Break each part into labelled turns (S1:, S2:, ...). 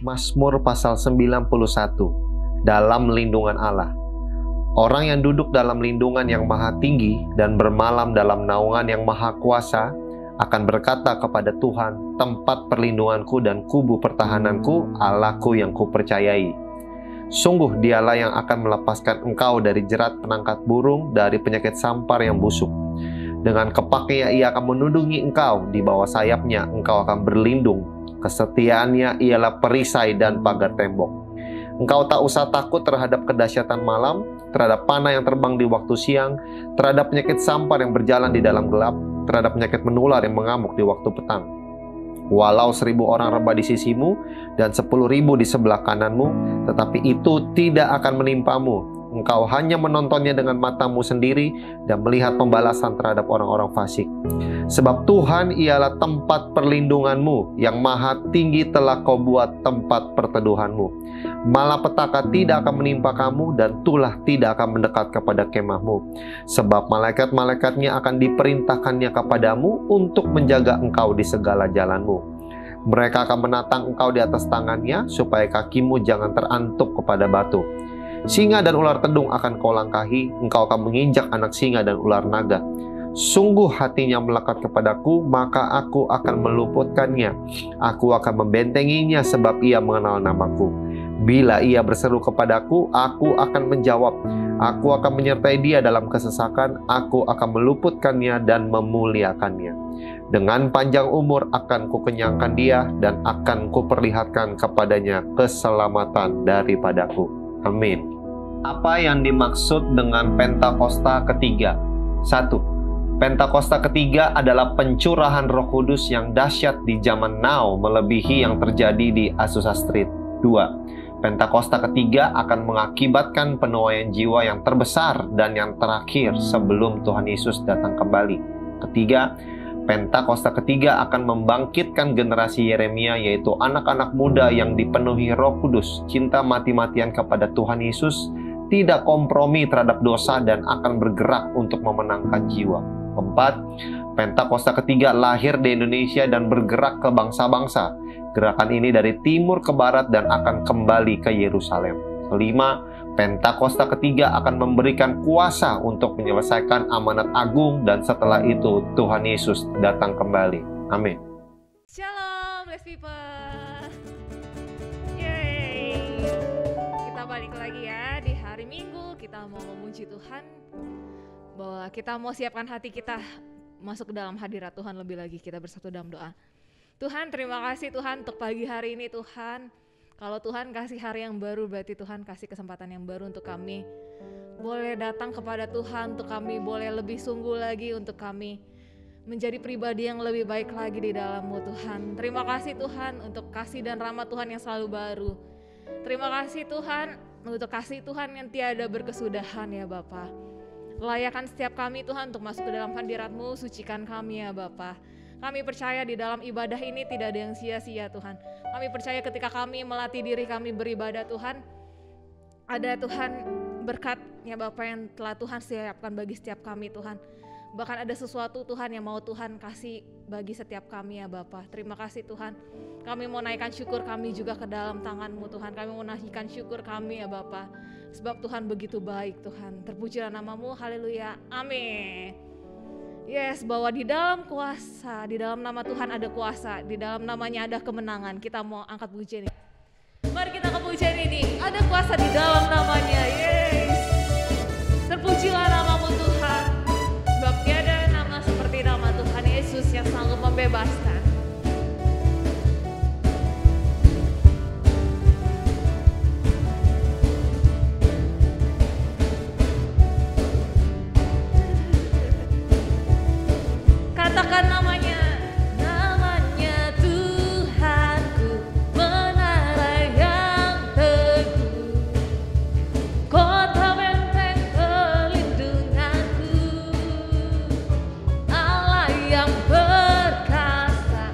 S1: Mazmur pasal 91, dalam lindungan Allah. Orang yang duduk dalam lindungan yang maha tinggi dan bermalam dalam naungan yang maha kuasa akan berkata kepada Tuhan, tempat perlindunganku dan kubu pertahananku, Allahku yang kupercayai. Sungguh dialah yang akan melepaskan engkau dari jerat penangkat burung, dari penyakit sampar yang busuk. Dengan kepaknya ia akan menundungi engkau, di bawah sayapnya engkau akan berlindung. Kesetiaannya ialah perisai dan pagar tembok. Engkau tak usah takut terhadap kedahsyatan malam, terhadap panah yang terbang di waktu siang, terhadap penyakit sampar yang berjalan di dalam gelap, terhadap penyakit menular yang mengamuk di waktu petang. Walau 1.000 orang rebah di sisimu dan 10.000 di sebelah kananmu, tetapi itu tidak akan menimpamu. Engkau hanya menontonnya dengan matamu sendiri dan melihat pembalasan terhadap orang-orang fasik. Sebab Tuhan ialah tempat perlindunganmu, yang maha tinggi telah kau buat tempat perteduhanmu. Malapetaka tidak akan menimpa kamu dan tulah tidak akan mendekat kepada kemahmu. Sebab malaikat-malaikatnya akan diperintahkannya kepadamu untuk menjaga engkau di segala jalanmu. Mereka akan menatang engkau di atas tangannya, supaya kakimu jangan terantuk kepada batu. Singa dan ular tedung akan kau langkahi, engkau akan menginjak anak singa dan ular naga. Sungguh hatinya melekat kepadaku, maka aku akan meluputkannya. Aku akan membentenginya sebab ia mengenal namaku. Bila ia berseru kepadaku, aku akan menjawab. Aku akan menyertai dia dalam kesesakan, aku akan meluputkannya dan memuliakannya. Dengan panjang umur akan kukenyangkan dia dan akan kuperlihatkan kepadanya keselamatan daripadaku. Amin. Apa yang dimaksud dengan Pentakosta ketiga? 1. Pentakosta ketiga adalah pencurahan Roh Kudus yang dahsyat di zaman now, melebihi yang terjadi di Azusa Street. 2. Pentakosta ketiga akan mengakibatkan penuaian jiwa yang terbesar dan yang terakhir sebelum Tuhan Yesus datang kembali. Ketiga, Pentakosta ketiga akan membangkitkan generasi Yeremia, yaitu anak-anak muda yang dipenuhi Roh Kudus, cinta mati-matian kepada Tuhan Yesus, tidak kompromi terhadap dosa dan akan bergerak untuk memenangkan jiwa. 4. Pentakosta ketiga lahir di Indonesia dan bergerak ke bangsa-bangsa. Gerakan ini dari timur ke barat dan akan kembali ke Yerusalem. 5. Pentakosta ketiga akan memberikan kuasa untuk menyelesaikan amanat agung, dan setelah itu Tuhan Yesus datang kembali. Amin.
S2: Shalom, blessed people. Yeay. Kita balik lagi ya di hari Minggu. Kita mau memuji Tuhan, bahwa kita mau siapkan hati kita masuk ke dalam hadirat Tuhan lebih lagi. Kita bersatu dalam doa. Tuhan, terima kasih Tuhan untuk pagi hari ini Tuhan. Kalau Tuhan kasih hari yang baru, berarti Tuhan kasih kesempatan yang baru untuk kami boleh datang kepada Tuhan, untuk kami boleh lebih sungguh lagi, untuk kami menjadi pribadi yang lebih baik lagi di dalam-Mu Tuhan. Terima kasih Tuhan untuk kasih dan rahmat Tuhan yang selalu baru. Terima kasih Tuhan untuk kasih Tuhan yang tiada berkesudahan ya Bapa. Layakan setiap kami Tuhan untuk masuk ke dalam hadirat-Mu, sucikan kami ya Bapa. Kami percaya di dalam ibadah ini tidak ada yang sia-sia Tuhan. Kami percaya ketika kami melatih diri kami beribadah Tuhan, ada Tuhan berkat-Nya Bapa yang telah Tuhan siapkan bagi setiap kami Tuhan. Bahkan ada sesuatu Tuhan yang mau Tuhan kasih bagi setiap kami ya Bapa. Terima kasih Tuhan. Kami mau naikkan syukur kami juga ke dalam tangan-Mu Tuhan. Kami mau naikkan syukur kami ya Bapa. Sebab Tuhan begitu baik Tuhan. Terpujilah nama-Mu, haleluya, amin. Yes, bahwa di dalam kuasa, di dalam nama Tuhan ada kuasa, di dalam namanya ada kemenangan. Kita mau angkat pujian ini. Mari kita angkat pujian ini. Ada kuasa di dalam namanya. Yes. Terpujilah nama-Mu Tuhan. Sebab tiada nama seperti nama Tuhan Yesus yang sanggup membebaskan. Katakan namanya, namanya Tuhanku, menara yang teguh, kota benteng perlindunganku, Allah yang perkasa,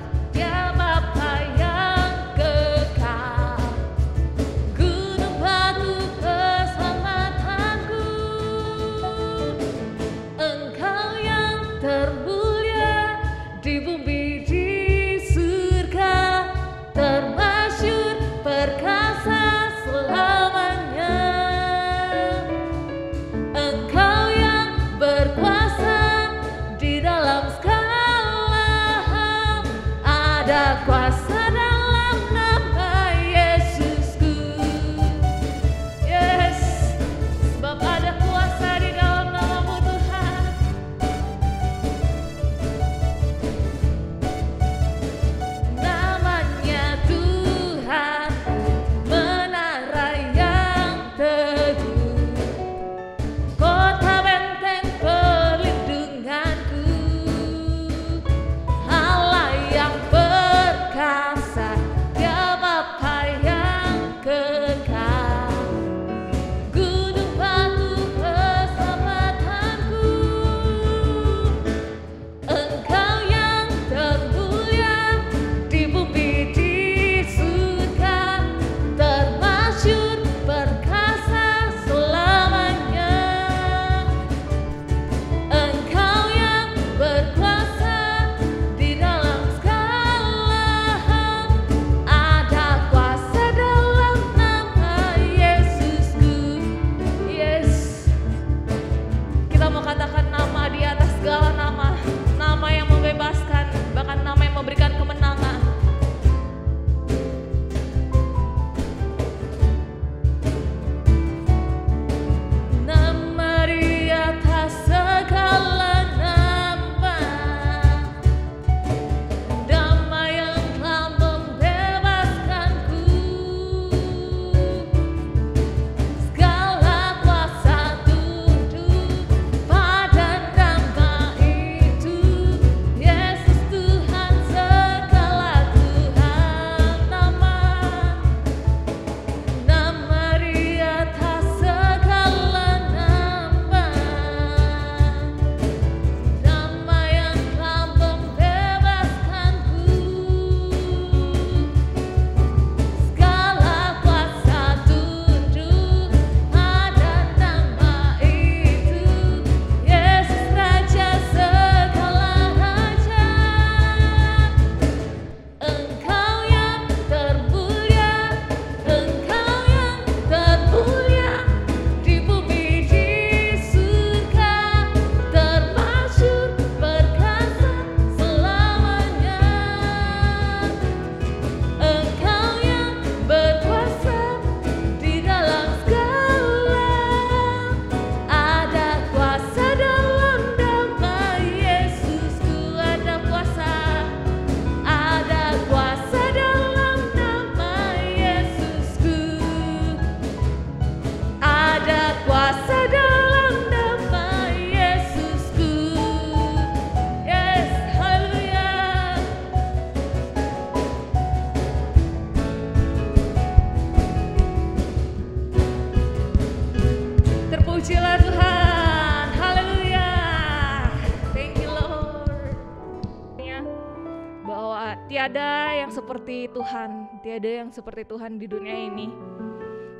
S2: tiada yang seperti Tuhan, tiada yang seperti Tuhan di dunia ini.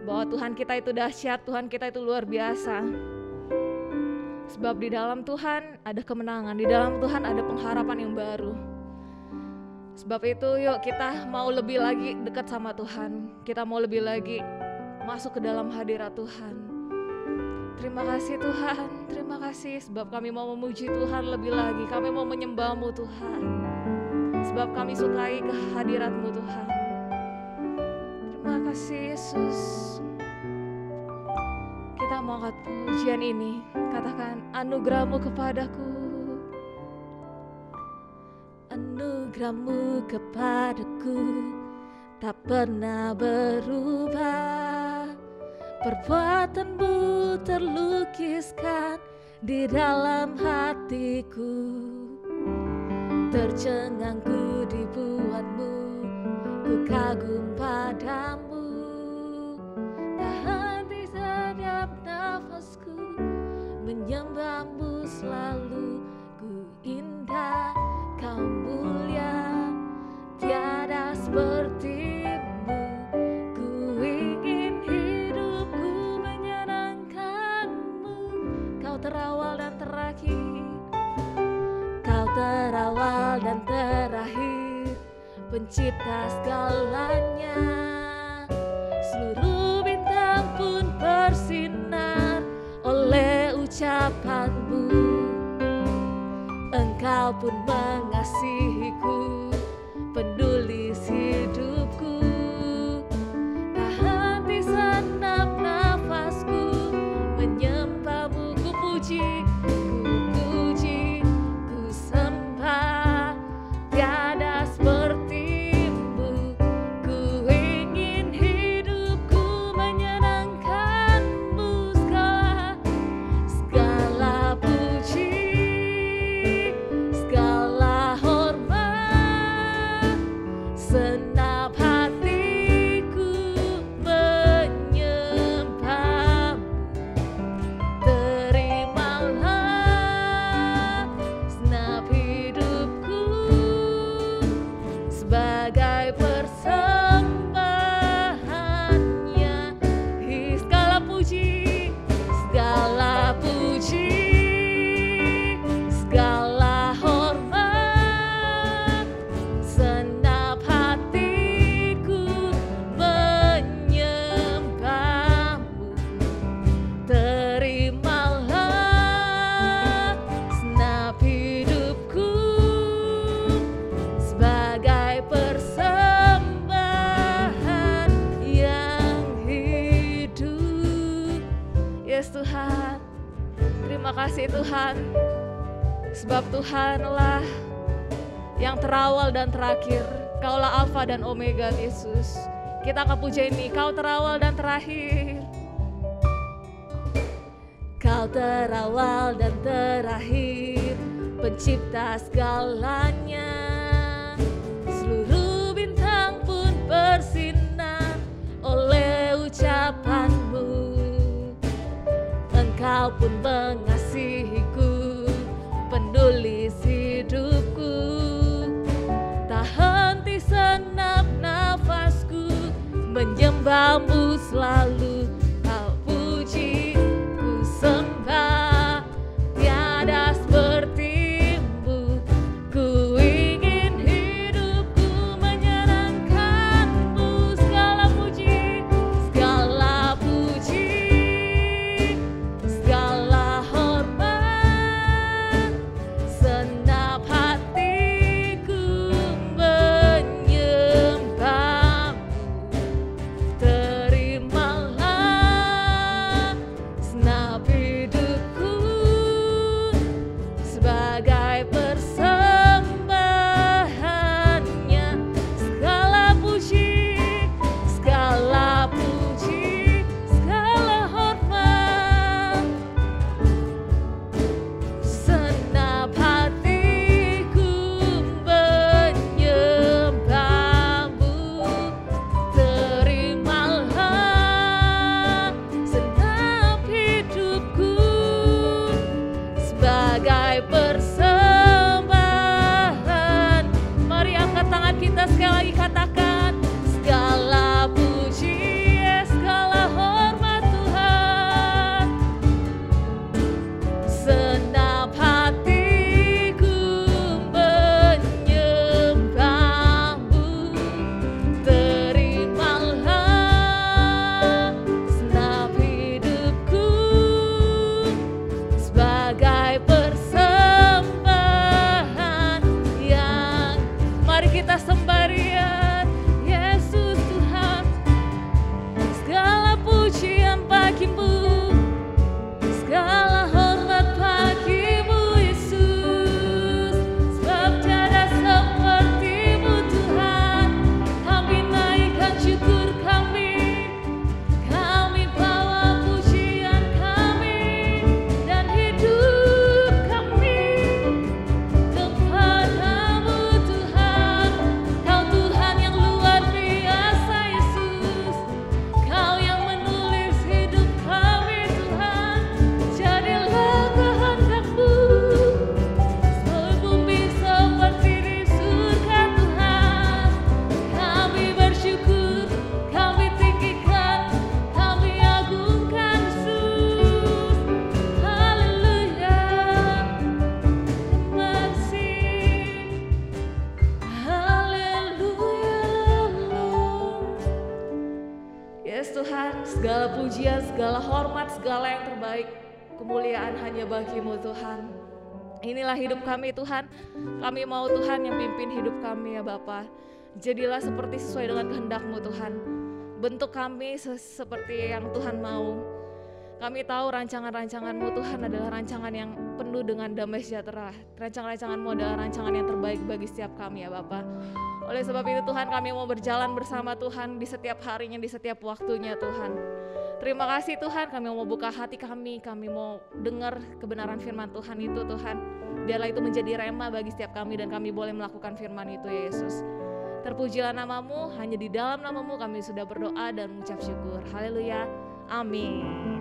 S2: Bahwa Tuhan kita itu dahsyat, Tuhan kita itu luar biasa. Sebab di dalam Tuhan ada kemenangan, di dalam Tuhan ada pengharapan yang baru. Sebab itu yuk kita mau lebih lagi dekat sama Tuhan, kita mau lebih lagi masuk ke dalam hadirat Tuhan. Terima kasih Tuhan, terima kasih sebab kami mau memuji Tuhan lebih lagi, kami mau menyembah-Mu Tuhan. Sebab kami sukai kehadirat-Mu Tuhan. Terima kasih Yesus. Kita mau angkat pujian ini, katakan anugerah-Mu kepadaku. Anugerah-Mu kepadaku tak pernah berubah. Perbuatan-Mu terlukiskan di dalam hatiku. Tercengangku dibuat-Mu, ku kagum padamu. Tak henti setiap nafasku, menyembah-Mu selalu. Ku indah, Kau mulia, tiada seperti-Mu. Ku ingin hidupku menyenangkan-Mu. Kau terawal dan terakhir, Kau terawal dan terakhir, pencipta segalanya. Seluruh bintang pun bersinar oleh ucapan-Mu. Engkau pun mengasihiku, penulis hidupku. Tak henti senap nafasku, menyembah-Mu. Ku puji, ku sembah, tiada seperti-Mu. Ku ingin hidupku menyenangkan-Mu. Segala puji, segala hormat, senap hatiku menyembah-Mu. Terimalah senap hidupku sebagai persembahannya. Segala puji, segala puji, segala hormat, senap hatiku menyembah-Mu. Terimalah senap hidupku sebagai persembahan yang hidup. Yes Tuhan, terima kasih Tuhan. Sebab Tuhanlah yang terawal dan terakhir. Kaulah Alfa dan Omega Yesus. Kita akan puja ini, Kau terawal dan terakhir. Kau terawal dan terakhir, pencipta segalanya. Seluruh bintang pun bersinar oleh ucapan-Mu. Engkau pun mengasihiku, penulis hidupku. Tak henti senap nafasku, menyembah-Mu selalu. Kau puji, ku sembah, tiada seperti-Mu. Ku ingin hidupku menyenangkan-Mu. Segala puji, segala puji, segala hormat, senap hatiku menyembah-Mu. Terimalah Yes Tuhan, segala pujian, segala hormat, segala yang terbaik, kemuliaan hanya bagi-Mu Tuhan. Inilah hidup kami Tuhan. Kami mau Tuhan yang pimpin hidup kami ya Bapa. Jadilah seperti sesuai dengan kehendak-Mu Tuhan. Bentuk kami seperti yang Tuhan mau. Kami tahu rancangan-rancangan-Mu Tuhan adalah rancangan yang penuh dengan damai sejahtera. Rancangan-rancangan-Mu adalah rancangan yang terbaik bagi setiap kami ya Bapa. Oleh sebab itu Tuhan, kami mau berjalan bersama Tuhan di setiap harinya, di setiap waktunya Tuhan. Terima kasih Tuhan, kami mau buka hati kami mau dengar kebenaran firman Tuhan itu Tuhan. Biarlah itu menjadi rema bagi setiap kami dan kami boleh melakukan firman itu ya Yesus. Terpujilah nama-Mu, hanya di dalam nama-Mu kami sudah berdoa dan mengucap syukur. Haleluya, amin.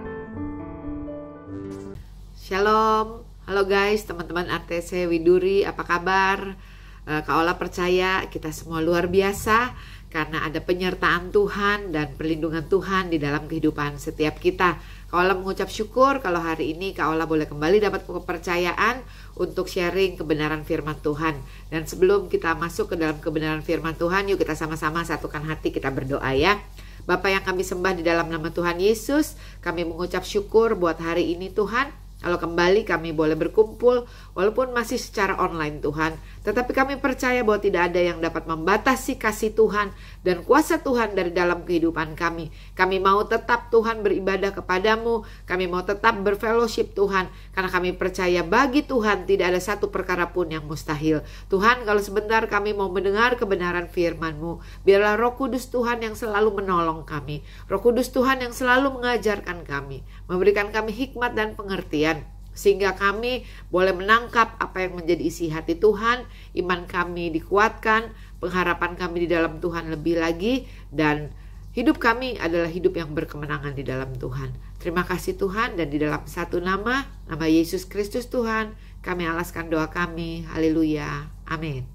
S3: Shalom, halo guys, teman-teman ATC Widuri, apa kabar? Kak Ola percaya kita semua luar biasa karena ada penyertaan Tuhan dan perlindungan Tuhan di dalam kehidupan setiap kita. Kak Ola mengucap syukur kalau hari ini Kak Ola boleh kembali dapat kepercayaan untuk sharing kebenaran firman Tuhan. Dan sebelum kita masuk ke dalam kebenaran firman Tuhan, yuk kita sama-sama satukan hati, kita berdoa ya. Bapa yang kami sembah di dalam nama Tuhan Yesus, kami mengucap syukur buat hari ini Tuhan. Kalau kembali kami boleh berkumpul walaupun masih secara online Tuhan. Tetapi kami percaya bahwa tidak ada yang dapat membatasi kasih Tuhan dan kuasa Tuhan dari dalam kehidupan kami. Kami mau tetap Tuhan beribadah kepadamu. Kami mau tetap berfellowship Tuhan. Karena kami percaya bagi Tuhan tidak ada satu perkara pun yang mustahil. Tuhan, kalau sebentar kami mau mendengar kebenaran firman-Mu. Biarlah Roh Kudus Tuhan yang selalu menolong kami. Roh Kudus Tuhan yang selalu mengajarkan kami. Memberikan kami hikmat dan pengertian. Sehingga kami boleh menangkap apa yang menjadi isi hati Tuhan, iman kami dikuatkan, pengharapan kami di dalam Tuhan lebih lagi, dan hidup kami adalah hidup yang berkemenangan di dalam Tuhan. Terima kasih Tuhan, dan di dalam satu nama Yesus Kristus Tuhan, kami alaskan doa kami. Haleluya, amin.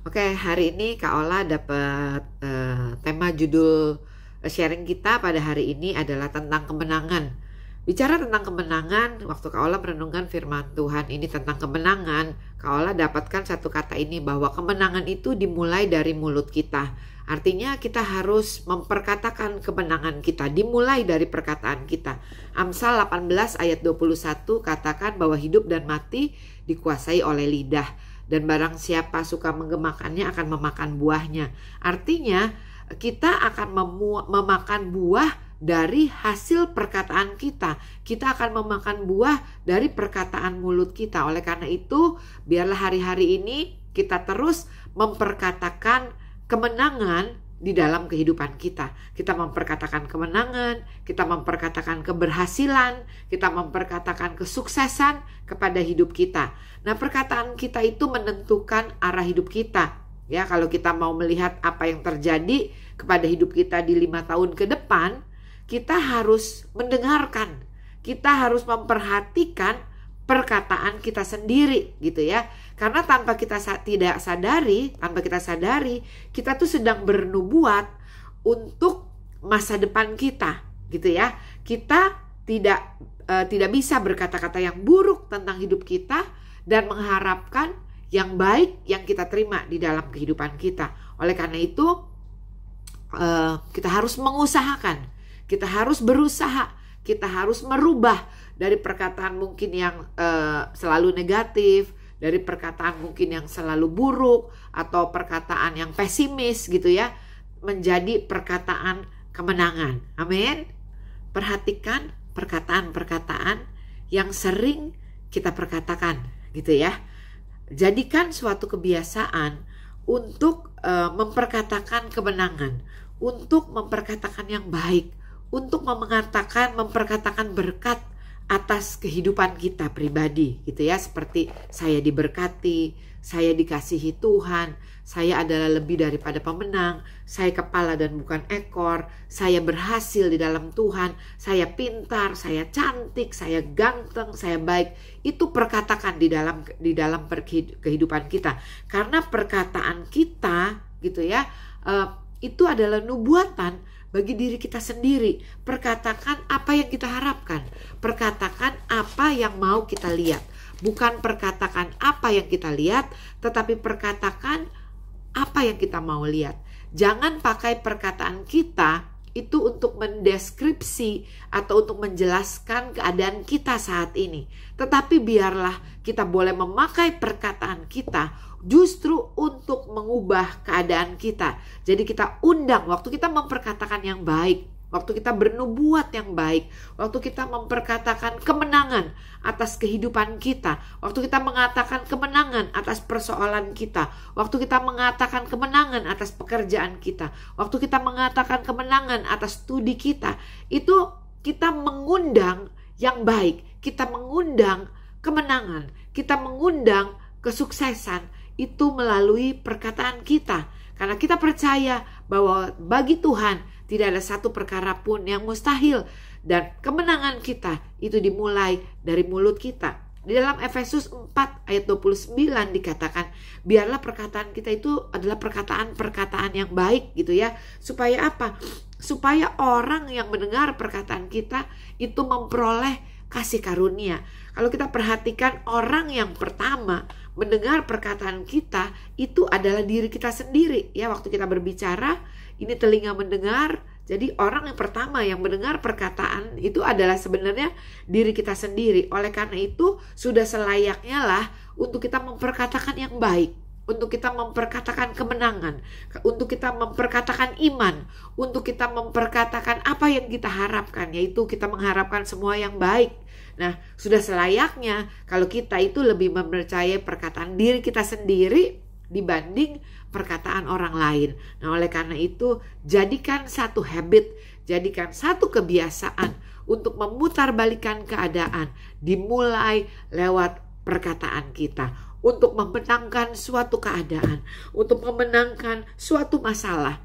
S3: Oke, hari ini Kak Ola dapat tema judul sharing kita pada hari ini adalah tentang kemenangan. Bicara tentang kemenangan, waktu Kak Ola merenungkan firman Tuhan ini tentang kemenangan, Kak Ola dapatkan satu kata ini bahwa kemenangan itu dimulai dari mulut kita. Artinya kita harus memperkatakan kemenangan kita, dimulai dari perkataan kita. Amsal 18 ayat 21 katakan bahwa hidup dan mati dikuasai oleh lidah. Dan barang siapa suka menggemakannya akan memakan buahnya. Artinya kita akan memakan buah dari hasil perkataan kita. Kita akan memakan buah dari perkataan mulut kita. Oleh karena itu, biarlah hari-hari ini kita terus memperkatakan kemenangan di dalam kehidupan kita. Kita memperkatakan kemenangan, kita memperkatakan keberhasilan, kita memperkatakan kesuksesan kepada hidup kita. Nah, perkataan kita itu menentukan arah hidup kita. Ya, kalau kita mau melihat apa yang terjadi kepada hidup kita di 5 tahun ke depan, kita harus mendengarkan, kita harus memperhatikan perkataan kita sendiri gitu ya. Karena tanpa kita tidak sadari, kita tuh sedang bernubuat untuk masa depan kita gitu ya. Kita tidak bisa berkata-kata yang buruk tentang hidup kita dan mengharapkan yang baik yang kita terima di dalam kehidupan kita. Oleh karena itu kita harus mengusahakan. Kita harus berusaha, kita harus merubah dari perkataan mungkin yang selalu negatif, dari perkataan mungkin yang selalu buruk, atau perkataan yang pesimis gitu ya, menjadi perkataan kemenangan. Amin. Perhatikan perkataan-perkataan yang sering kita perkatakan gitu ya. Jadikan suatu kebiasaan untuk memperkatakan kemenangan, untuk memperkatakan yang baik, untuk memperkatakan berkat atas kehidupan kita pribadi gitu ya, seperti saya diberkati, saya dikasihi Tuhan, saya adalah lebih daripada pemenang, saya kepala dan bukan ekor, saya berhasil di dalam Tuhan, saya pintar, saya cantik, saya ganteng, saya baik. Itu perkatakan di dalam kehidupan kita, karena perkataan kita gitu ya, itu adalah nubuatan bagi diri kita sendiri. Perkatakan apa yang kita harapkan, perkatakan apa yang mau kita lihat. Bukan perkatakan apa yang kita lihat, tetapi perkatakan apa yang kita mau lihat. Jangan pakai perkataan kita itu untuk mendeskripsi atau untuk menjelaskan keadaan kita saat ini. Tetapi biarlah kita boleh memakai perkataan kita justru untuk mengubah keadaan kita. Jadi kita undang waktu kita memperkatakan yang baik, waktu kita bernubuat yang baik, waktu kita memperkatakan kemenangan atas kehidupan kita, waktu kita mengatakan kemenangan atas persoalan kita, waktu kita mengatakan kemenangan atas pekerjaan kita, waktu kita mengatakan kemenangan atas studi kita, itu kita mengundang yang baik, kita mengundang kemenangan, kita mengundang kesuksesan itu melalui perkataan kita. Karena kita percaya bahwa bagi Tuhan tidak ada satu perkara pun yang mustahil. Dan kemenangan kita itu dimulai dari mulut kita. Di dalam Efesus 4 ayat 29 dikatakan, biarlah perkataan kita itu adalah perkataan-perkataan yang baik gitu ya. Supaya apa? Supaya orang yang mendengar perkataan kita itu memperoleh kasih karunia. Kalau kita perhatikan, orang yang pertama mendengar perkataan kita itu adalah diri kita sendiri ya. Waktu kita berbicara, ini telinga mendengar. Jadi orang yang pertama yang mendengar perkataan itu adalah sebenarnya diri kita sendiri. Oleh karena itu sudah selayaknya lah untuk kita memperkatakan yang baik, untuk kita memperkatakan kemenangan, untuk kita memperkatakan iman, untuk kita memperkatakan apa yang kita harapkan, yaitu kita mengharapkan semua yang baik. Nah, sudah selayaknya kalau kita itu lebih mempercayai perkataan diri kita sendiri dibanding perkataan orang lain. Nah, oleh karena itu, jadikan satu habit, jadikan satu kebiasaan untuk memutarbalikkan keadaan, dimulai lewat perkataan kita, untuk memenangkan suatu keadaan, untuk memenangkan suatu masalah,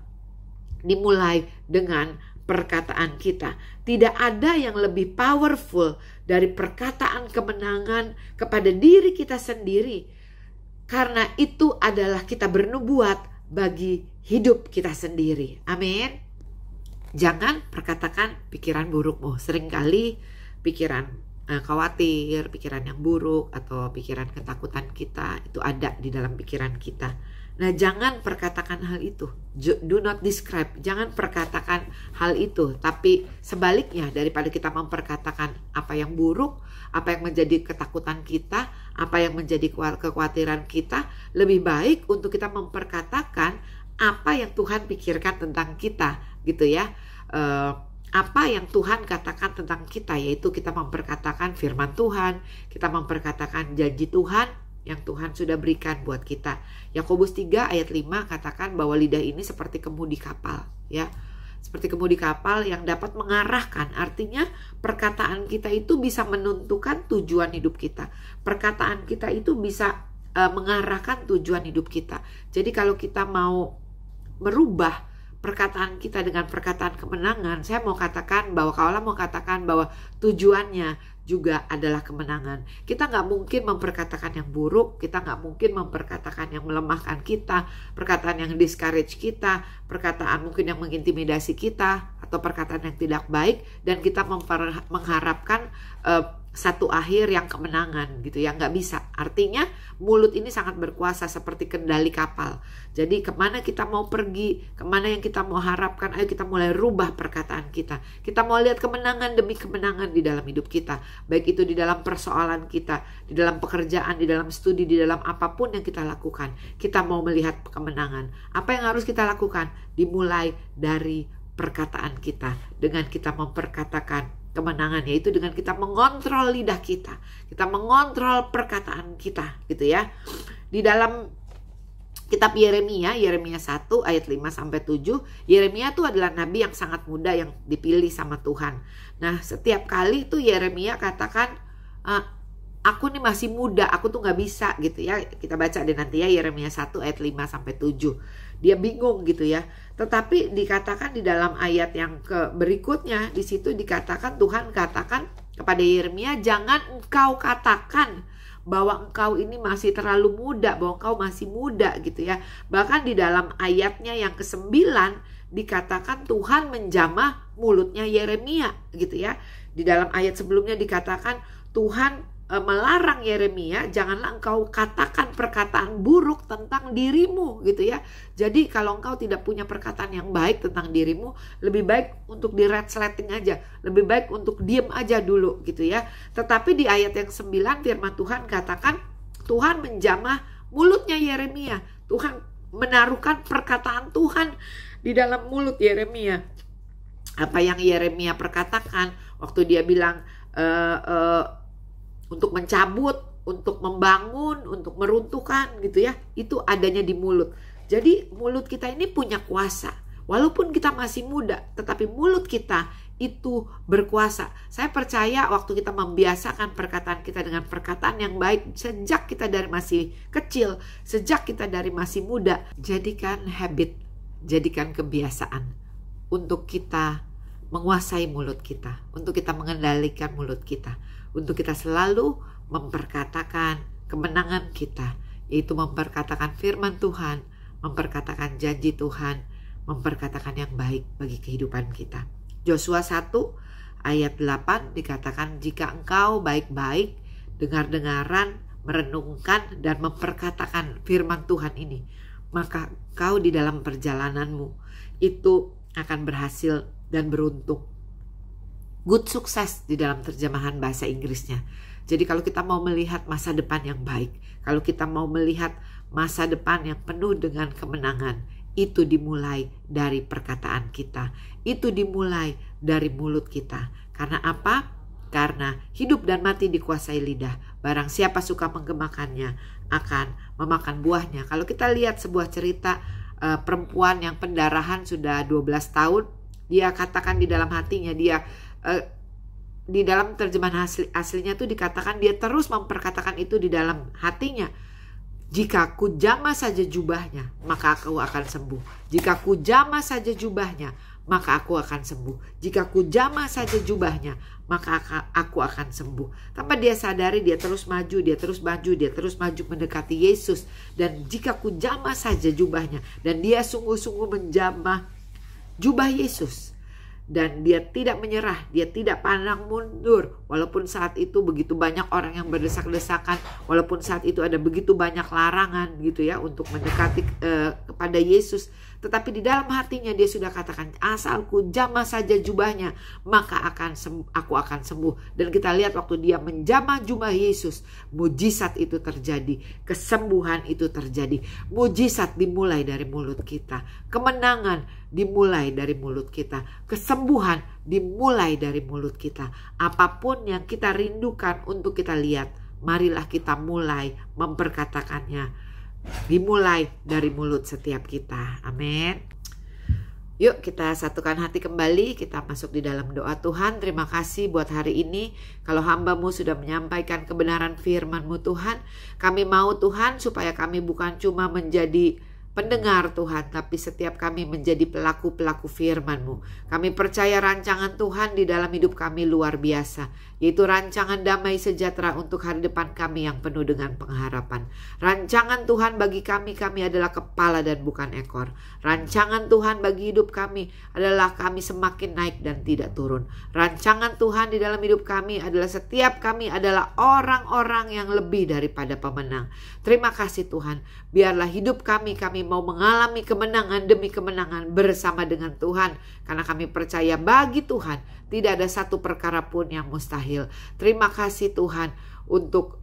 S3: dimulai dengan perkataan kita. Tidak ada yang lebih powerful dari perkataan kemenangan kepada diri kita sendiri. Karena itu adalah kita bernubuat bagi hidup kita sendiri. Amin. Jangan perkatakan pikiran burukmu. Seringkali pikiran khawatir, pikiran yang buruk, atau pikiran ketakutan kita itu ada di dalam pikiran kita. Nah, jangan perkatakan hal itu. Do not describe. Jangan perkatakan hal itu. Tapi sebaliknya, daripada kita memperkatakan apa yang buruk, apa yang menjadi ketakutan kita, apa yang menjadi kekhawatiran kita, lebih baik untuk kita memperkatakan apa yang Tuhan pikirkan tentang kita, gitu ya. Apa yang Tuhan katakan tentang kita, yaitu kita memperkatakan firman Tuhan, kita memperkatakan janji Tuhan yang Tuhan sudah berikan buat kita. Yakobus 3 ayat 5 katakan bahwa lidah ini seperti kemudi kapal, ya. Seperti kemudi kapal yang dapat mengarahkan. Artinya perkataan kita itu bisa menentukan tujuan hidup kita. Perkataan kita itu bisa mengarahkan tujuan hidup kita. Jadi kalau kita mau merubah perkataan kita dengan perkataan kemenangan, saya mau katakan bahwa Kak Ola mau katakan bahwa tujuannya juga adalah kemenangan. Kita nggak mungkin memperkatakan yang buruk, kita nggak mungkin memperkatakan yang melemahkan kita, perkataan yang discourage kita, perkataan mungkin yang mengintimidasi kita, atau perkataan yang tidak baik, dan kita mengharapkan satu akhir yang kemenangan gitu ya. Nggak bisa. Artinya mulut ini sangat berkuasa seperti kendali kapal. Jadi kemana kita mau pergi, kemana yang kita mau harapkan, ayo kita mulai rubah perkataan kita. Kita mau lihat kemenangan demi kemenangan di dalam hidup kita. Baik itu di dalam persoalan kita, di dalam pekerjaan, di dalam studi, di dalam apapun yang kita lakukan. Kita mau melihat kemenangan. Apa yang harus kita lakukan? Dimulai dari perkataan kita. Dengan kita memperkatakan kemenangan, yaitu dengan kita mengontrol lidah kita. Kita mengontrol perkataan kita, gitu ya. Di dalam kitab Yeremia 1 ayat 5-7, Yeremia itu adalah nabi yang sangat muda yang dipilih sama Tuhan. Nah, setiap kali itu Yeremia katakan, aku nih masih muda, aku tuh gak bisa gitu ya. Kita baca deh nanti ya, Yeremia 1 ayat 5-7. Dia bingung gitu ya. Tetapi dikatakan di dalam ayat yang berikutnya, di situ dikatakan, Tuhan katakan kepada Yeremia, jangan engkau katakan bahwa engkau ini masih terlalu muda, bahwa engkau masih muda gitu ya. Bahkan di dalam ayatnya yang ke-9 dikatakan Tuhan menjamah mulutnya Yeremia gitu ya. Di dalam ayat sebelumnya dikatakan Tuhan melarang Yeremia, janganlah engkau katakan perkataan buruk tentang dirimu gitu ya. Jadi kalau engkau tidak punya perkataan yang baik tentang dirimu, lebih baik untuk di resleting aja, lebih baik untuk diem aja dulu gitu ya. Tetapi di ayat yang 9 firman Tuhan katakan, Tuhan menjamah mulutnya Yeremia. Tuhan menaruhkan perkataan Tuhan di dalam mulut Yeremia. Apa yang Yeremia perkatakan waktu dia bilang untuk mencabut, untuk membangun, untuk meruntuhkan gitu ya, itu adanya di mulut. Jadi mulut kita ini punya kuasa. Walaupun kita masih muda, tetapi mulut kita itu berkuasa. Saya percaya waktu kita membiasakan perkataan kita dengan perkataan yang baik sejak kita dari masih kecil, sejak kita dari masih muda, jadikan habit, jadikan kebiasaan untuk kita menguasai mulut kita, untuk kita mengendalikan mulut kita, untuk kita selalu memperkatakan kemenangan kita, yaitu memperkatakan firman Tuhan, memperkatakan janji Tuhan, memperkatakan yang baik bagi kehidupan kita. Yosua 1 ayat 8 dikatakan, jika engkau baik-baik dengar-dengaran, merenungkan dan memperkatakan firman Tuhan ini, maka kau di dalam perjalananmu itu akan berhasil dan beruntung. Good success di dalam terjemahan bahasa Inggrisnya. Jadi kalau kita mau melihat masa depan yang baik, kalau kita mau melihat masa depan yang penuh dengan kemenangan, itu dimulai dari perkataan kita. Itu dimulai dari mulut kita. Karena apa? Karena hidup dan mati dikuasai lidah. Barang siapa suka menggemakannya akan memakan buahnya. Kalau kita lihat sebuah cerita perempuan yang pendarahan sudah 12 tahun, dia katakan di dalam hatinya, dia di dalam terjemahan aslinya itu dikatakan dia terus memperkatakan itu di dalam hatinya. Jika ku jamah saja jubahnya, maka aku akan sembuh. Jika ku jamah saja jubahnya, maka aku akan sembuh. Jika ku jamah saja jubahnya, maka aku akan sembuh. Tanpa dia sadari, dia terus maju, dia terus maju, dia terus maju mendekati Yesus. Dan jika ku jamah saja jubahnya, dan dia sungguh-sungguh menjamah jubah Yesus, dan dia tidak menyerah, dia tidak pandang mundur, walaupun saat itu begitu banyak orang yang berdesak-desakan, walaupun saat itu ada begitu banyak larangan gitu ya untuk mendekati kepada Yesus, tetapi di dalam hatinya dia sudah katakan, asalku jamah saja jubahnya, maka aku akan sembuh. Dan kita lihat waktu dia menjamah jubah Yesus, mujizat itu terjadi, kesembuhan itu terjadi. Mujizat dimulai dari mulut kita, kemenangan dimulai dari mulut kita, kesembuhan dimulai dari mulut kita. Apapun yang kita rindukan untuk kita lihat, marilah kita mulai memperkatakannya. Dimulai dari mulut setiap kita. Amin. Yuk kita satukan hati kembali, kita masuk di dalam doa. Tuhan, terima kasih buat hari ini. Kalau hamba-Mu sudah menyampaikan kebenaran firman-Mu Tuhan, kami mau Tuhan supaya kami bukan cuma menjadi pendengar Tuhan, tapi setiap kami menjadi pelaku-pelaku firman-Mu. Kami percaya rancangan Tuhan di dalam hidup kami luar biasa, yaitu rancangan damai sejahtera untuk hari depan kami yang penuh dengan pengharapan. Rancangan Tuhan bagi kami adalah kepala dan bukan ekor. Rancangan Tuhan bagi hidup kami adalah kami semakin naik dan tidak turun. Rancangan Tuhan di dalam hidup kami adalah setiap kami adalah orang-orang yang lebih daripada pemenang. Terima kasih Tuhan, biarlah hidup kami mau mengalami kemenangan demi kemenangan bersama dengan Tuhan. Karena kami percaya bagi Tuhan tidak ada satu perkara pun yang mustahil. Terima kasih Tuhan untuk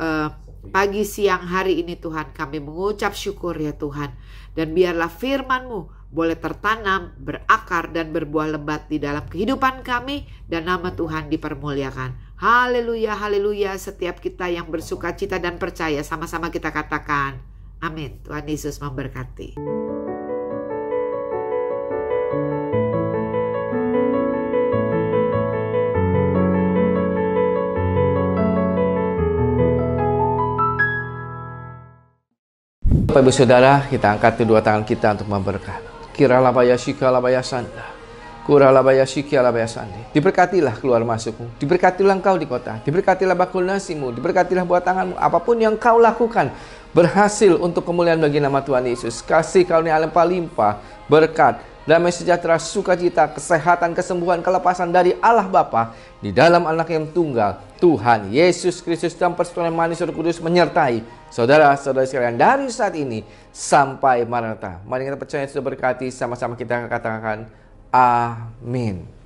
S3: pagi siang hari ini Tuhan. Kami mengucap syukur ya Tuhan. Dan biarlah firman-Mu boleh tertanam, berakar dan berbuah lebat di dalam kehidupan kami. Dan nama Tuhan dipermuliakan. Haleluya, haleluya. Setiap kita yang bersuka cita dan percaya, sama-sama kita katakan amin. Tuhan Yesus memberkati.
S4: Bapak Ibu Saudara, kita angkat kedua tangan kita untuk memberkat. Kiralah bayasika labayasanda, kurala bayasiki alabayasandi. Diberkatilah keluar masukmu, diberkatilah engkau di kota, diberkatilah bakul nasimu, diberkatilah buah tanganmu. Apapun yang kau lakukan berhasil untuk kemuliaan bagi nama Tuhan Yesus. Kasih karunia limpah-limpah, berkat damai sejahtera, sukacita, kesehatan, kesembuhan, kelepasan dari Allah Bapa di dalam Anak yang tunggal, Tuhan Yesus Kristus, dan persekutuan manis Roh Kudus menyertai saudara-saudara sekalian dari saat ini sampai Maranatha. Mari kita percaya sudah berkati, sama-sama kita katakan amin.